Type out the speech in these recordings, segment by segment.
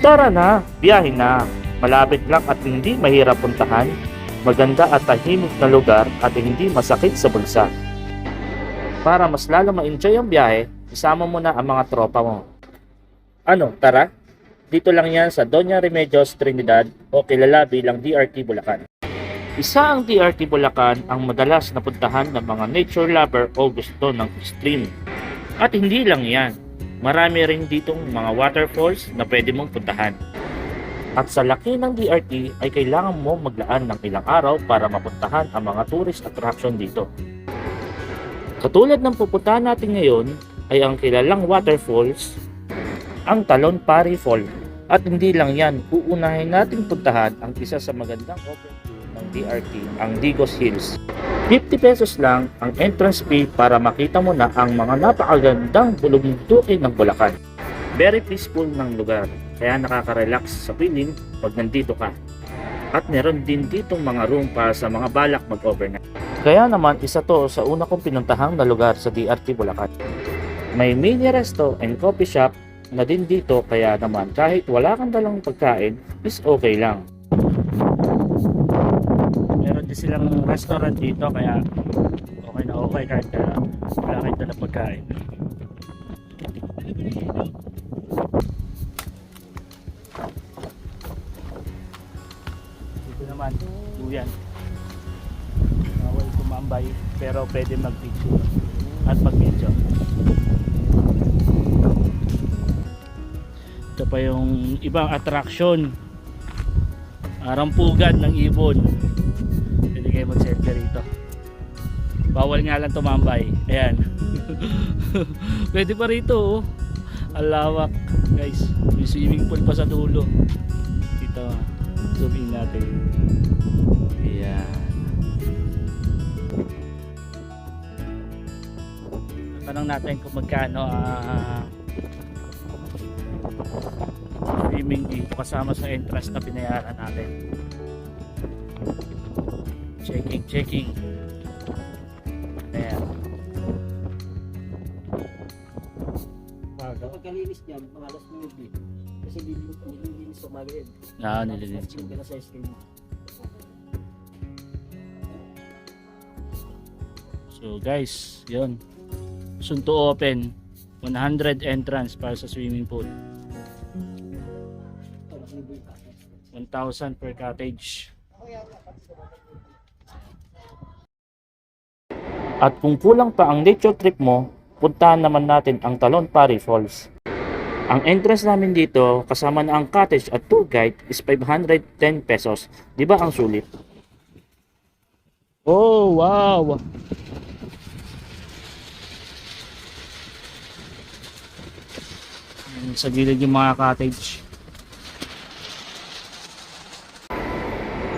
Tara na, biyahe na. Malapit lang at hindi mahirap puntahan. Maganda at tahimik na lugar at hindi masakit sa bulsa. Para mas lalo ma-enjoy ang biyahe, isama mo na ang mga tropa mo. Ano, tara? Dito lang yan sa Doña Remedios Trinidad o kilala bilang DRT Bulacan. Isa ang DRT Bulacan ang madalas na puntahan ng mga nature lover o gusto ng extreme. At hindi lang yan, marami rin ditong mga waterfalls na pwede mong puntahan. At sa laki ng DRT ay kailangan mo maglaan ng ilang araw para mapuntahan ang mga tourist attraction dito. Katulad ng pupuntahan natin ngayon ay ang kilalang waterfalls, ang Talon Pari Fall. At hindi lang yan, uunahin natin puntahan ang isa sa magandang open view ng DRT, ang Digos Hills. 50 pesos lang ang entrance fee para makita mo na ang mga napakagandang bulubundukin ng Bulacan. Very peaceful ng lugar, kaya nakaka-relax sa piling pag nandito ka. At meron din ditong mga room para sa mga balak mag-overnight. Kaya naman isa to sa una kong pinuntahang na lugar sa DRT Bulacan. May mini resto and coffee shop na din dito, kaya naman kahit wala kang dalang pagkain is okay lang. Meron din silang restaurant dito, kaya okay na okay kahit wala kang dalang pagkain. Dito naman, duyan. Bawal tumambay pero pwede mag-picture at mag-video. Ito pa yung ibang attraction, rampugan ng ibon. Pwede kayo mag-selfie rito. Bawal nga lang tumambay. Ayan. Pwede pa rito, oh. Alawak guys, may swimming pool pa sa dulo. Dito, zoom in natin. Ayan. Tanong natin kung magkano swimming dito kasama sa entrance na binayaran natin. Checking. Ayan. Kapag kalinis dyan, mga alas 9. Kasi nililinis sa umaga yun. Nililinis. Kaya sa screen. So guys, yun. Soon to open. 100 entrance para sa swimming pool. 1,000 per cottage. At kung kulang pa ang nature trip mo, puntahan naman natin ang Talon Pari Falls. Ang entrance namin dito, kasama na ang cottage at tour guide, is 510 pesos. Di ba ang sulit? Oh, wow! Sa gilid yung mga cottage.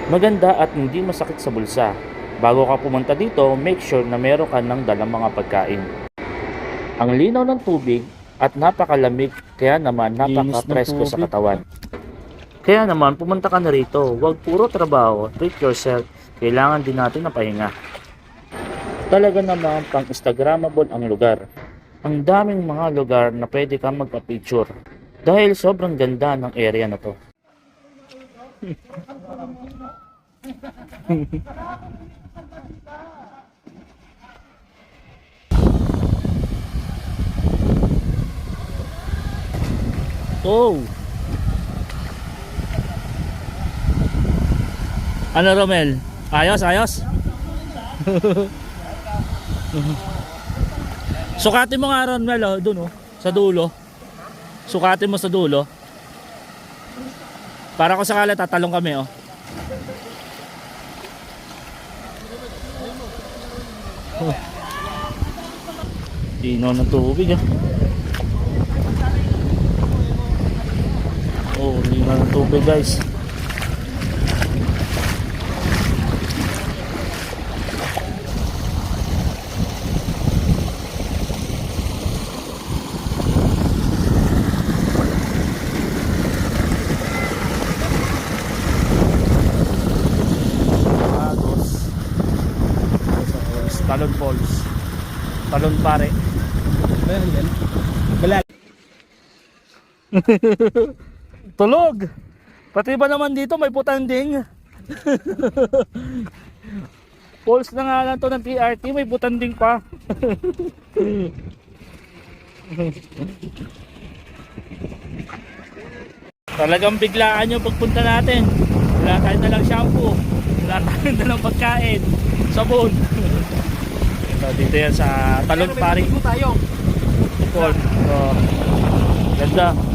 Maganda at hindi masakit sa bulsa. Bago ka pumunta dito, make sure na meron ka ng dalang mga pagkain. Ang linaw ng tubig at napakalamig, kaya naman napaka-presko sa katawan. Kaya naman pumunta ka na rito, huwag puro trabaho, treat yourself. Kailangan din natin ng pahinga. Talaga namang pang Instagrammable ang lugar. Ang daming mga lugar na pwede kang magpa-picture dahil sobrang ganda ng area na to. Oh! Ano Romel? Ayos? Sukatin mo nga Romel, oh, dun oh, sa dulo. Sukatin mo sa dulo. Para kung sakala tatalong kami oh. Tino ng tubig ah. Oh, tino ng tubig guys. Talon Falls. Talon Pare. Tulog. Pati ba naman dito may putanding? Pulse na nga lang to ng TRT, may putanding pa. Talagang biglaan yung pagpunta natin. Wala tayong dalang shampoo, wala tayong dalang pagkain, sabon. So, dito yan sa Talon Paring tayo. Falls. So, ganda.